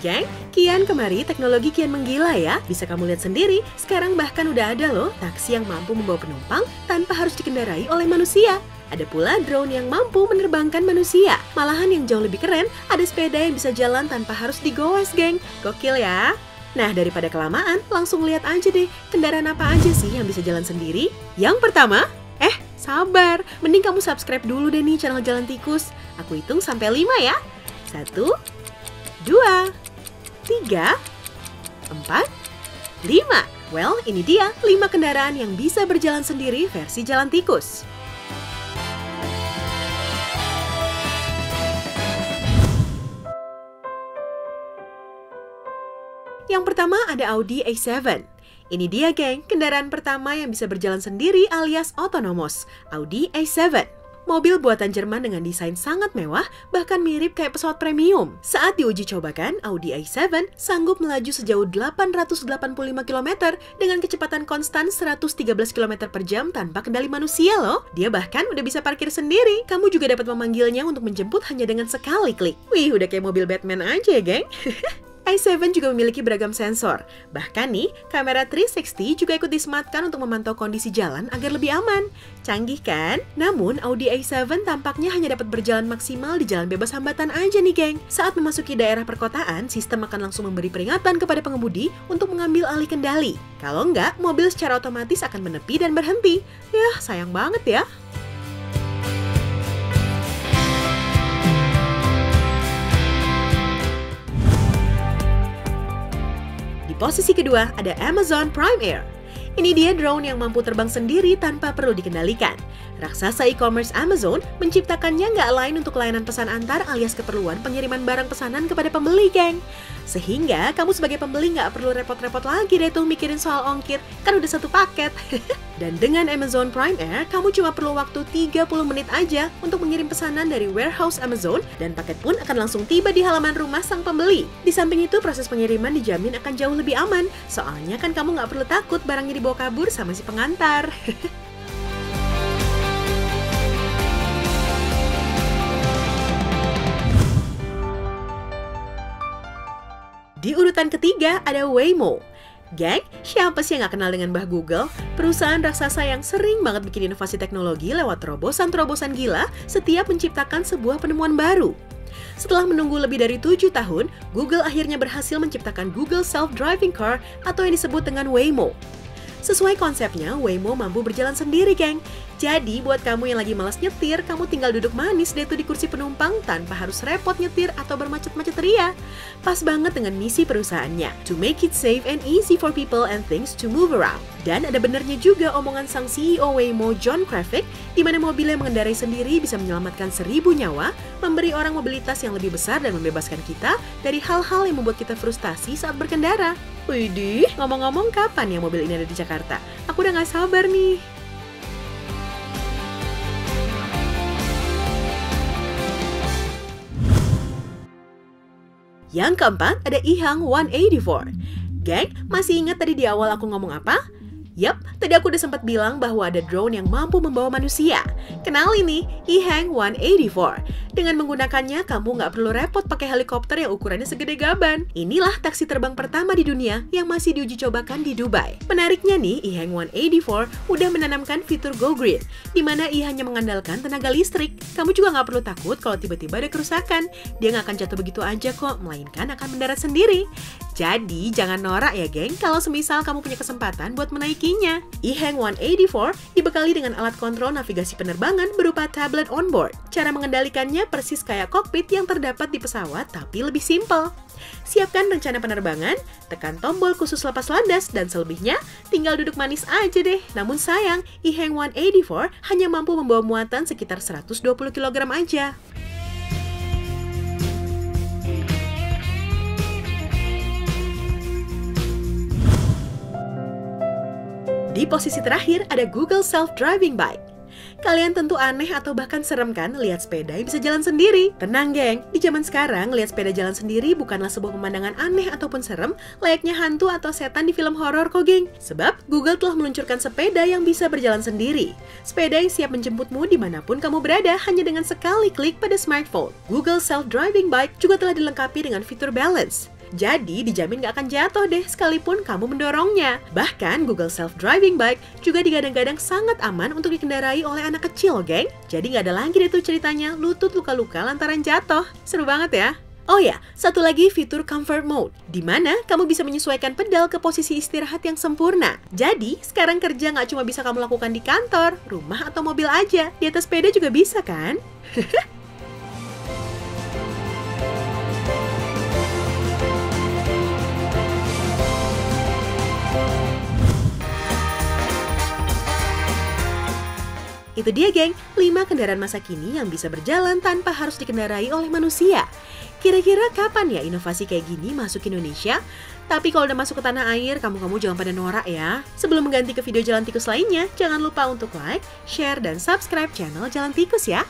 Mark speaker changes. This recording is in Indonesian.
Speaker 1: Geng, kian kemari teknologi kian menggila ya. Bisa kamu lihat sendiri, sekarang bahkan udah ada loh taksi yang mampu membawa penumpang tanpa harus dikendarai oleh manusia. Ada pula drone yang mampu menerbangkan manusia. Malahan yang jauh lebih keren, ada sepeda yang bisa jalan tanpa harus digoes, geng. Gokil ya? Nah, daripada kelamaan, langsung lihat aja deh kendaraan apa aja sih yang bisa jalan sendiri. Yang pertama, sabar. Mending kamu subscribe dulu deh nih channel Jalan Tikus. Aku hitung sampai 5 ya. 1, 2, 3, 4, 5. Well, ini dia 5 kendaraan yang bisa berjalan sendiri versi Jalan Tikus. Yang pertama ada Audi A7. Ini dia geng, kendaraan pertama yang bisa berjalan sendiri alias otonomos, Audi A7. Mobil buatan Jerman dengan desain sangat mewah, bahkan mirip kayak pesawat premium. Saat diuji cobakan, Audi A7 sanggup melaju sejauh 885 km dengan kecepatan konstan 113 km per jam tanpa kendali manusia loh. Dia bahkan udah bisa parkir sendiri. Kamu juga dapat memanggilnya untuk menjemput hanya dengan sekali klik. Wih, udah kayak mobil Batman aja ya geng. A7 juga memiliki beragam sensor. Bahkan nih, kamera 360 juga ikut disematkan untuk memantau kondisi jalan agar lebih aman. Canggih kan? Namun, Audi A7 tampaknya hanya dapat berjalan maksimal di jalan bebas hambatan aja nih geng. Saat memasuki daerah perkotaan, sistem akan langsung memberi peringatan kepada pengemudi untuk mengambil alih kendali. Kalau enggak, mobil secara otomatis akan menepi dan berhenti. Yah, sayang banget ya. Di posisi kedua ada Amazon Prime Air. Ini dia drone yang mampu terbang sendiri tanpa perlu dikendalikan. Raksasa e-commerce Amazon menciptakannya nggak lain untuk layanan pesan antar alias keperluan pengiriman barang pesanan kepada pembeli, geng. Sehingga kamu sebagai pembeli nggak perlu repot-repot lagi deh tuh mikirin soal ongkir, kan udah satu paket. Dan dengan Amazon Prime Air, kamu cuma perlu waktu 30 menit aja untuk mengirim pesanan dari warehouse Amazon dan paket pun akan langsung tiba di halaman rumah sang pembeli. Di samping itu, proses pengiriman dijamin akan jauh lebih aman, soalnya kan kamu nggak perlu takut barangnya dibawa kabur sama si pengantar. Di urutan ketiga ada Waymo. Geng, siapa sih yang gak kenal dengan Mbah Google? Perusahaan raksasa yang sering banget bikin inovasi teknologi lewat terobosan-terobosan gila setiap menciptakan sebuah penemuan baru. Setelah menunggu lebih dari 7 tahun, Google akhirnya berhasil menciptakan Google Self-Driving Car atau yang disebut dengan Waymo. Sesuai konsepnya, Waymo mampu berjalan sendiri, geng. Jadi, buat kamu yang lagi malas nyetir, kamu tinggal duduk manis deh tuh di kursi penumpang tanpa harus repot nyetir atau bermacet-macet ria. Pas banget dengan misi perusahaannya, to make it safe and easy for people and things to move around. Dan ada benernya juga omongan sang CEO Waymo, John Krafcik, di mana mobil yang mengendarai sendiri bisa menyelamatkan 1000 nyawa, memberi orang mobilitas yang lebih besar dan membebaskan kita dari hal-hal yang membuat kita frustasi saat berkendara. Widih, ngomong-ngomong kapan ya mobil ini ada di Jakarta? Aku udah gak sabar nih. Yang keempat ada EHang 184. Geng, masih ingat tadi di awal aku ngomong apa? Yap, tadi aku udah sempat bilang bahwa ada drone yang mampu membawa manusia. Kenal ini, EHang 184. Dengan menggunakannya, kamu nggak perlu repot pakai helikopter yang ukurannya segede gaban. Inilah taksi terbang pertama di dunia yang masih diuji cobakan di Dubai. Menariknya nih, EHang 184 udah menanamkan fitur Go Green, di mana ia hanya mengandalkan tenaga listrik. Kamu juga nggak perlu takut kalau tiba-tiba ada kerusakan. Dia nggak akan jatuh begitu aja kok, melainkan akan mendarat sendiri. Jadi, jangan norak ya geng, kalau semisal kamu punya kesempatan buat menaikinya. EHang 184 dibekali dengan alat kontrol navigasi penerbangan berupa tablet onboard. Cara mengendalikannya persis kayak kokpit yang terdapat di pesawat, tapi lebih simpel. Siapkan rencana penerbangan, tekan tombol khusus lepas landas, dan selebihnya tinggal duduk manis aja deh. Namun sayang, EHang 184 hanya mampu membawa muatan sekitar 120 kg aja. Di posisi terakhir ada Google Self-Driving Bike. Kalian tentu aneh atau bahkan serem kan lihat sepeda yang bisa jalan sendiri? Tenang geng, di zaman sekarang lihat sepeda jalan sendiri bukanlah sebuah pemandangan aneh ataupun serem layaknya hantu atau setan di film horor kok geng. Sebab Google telah meluncurkan sepeda yang bisa berjalan sendiri. Sepeda yang siap menjemputmu dimanapun kamu berada hanya dengan sekali klik pada smartphone. Google Self-Driving Bike juga telah dilengkapi dengan fitur balance. Jadi dijamin nggak akan jatuh deh sekalipun kamu mendorongnya. Bahkan Google Self-Driving Bike juga digadang-gadang sangat aman untuk dikendarai oleh anak kecil, geng. Jadi nggak ada lagi deh tuh ceritanya lutut luka-luka lantaran jatuh. Seru banget ya. Oh ya, satu lagi fitur Comfort Mode, di mana kamu bisa menyesuaikan pedal ke posisi istirahat yang sempurna. Jadi, sekarang kerja nggak cuma bisa kamu lakukan di kantor, rumah, atau mobil aja. Di atas sepeda juga bisa kan? Itu dia geng, 5 kendaraan masa kini yang bisa berjalan tanpa harus dikendarai oleh manusia. Kira-kira kapan ya inovasi kayak gini masuk ke Indonesia? Tapi kalau udah masuk ke tanah air, kamu jangan pada norak ya. Sebelum mengganti ke video Jalan Tikus lainnya, jangan lupa untuk like, share, dan subscribe channel Jalan Tikus ya.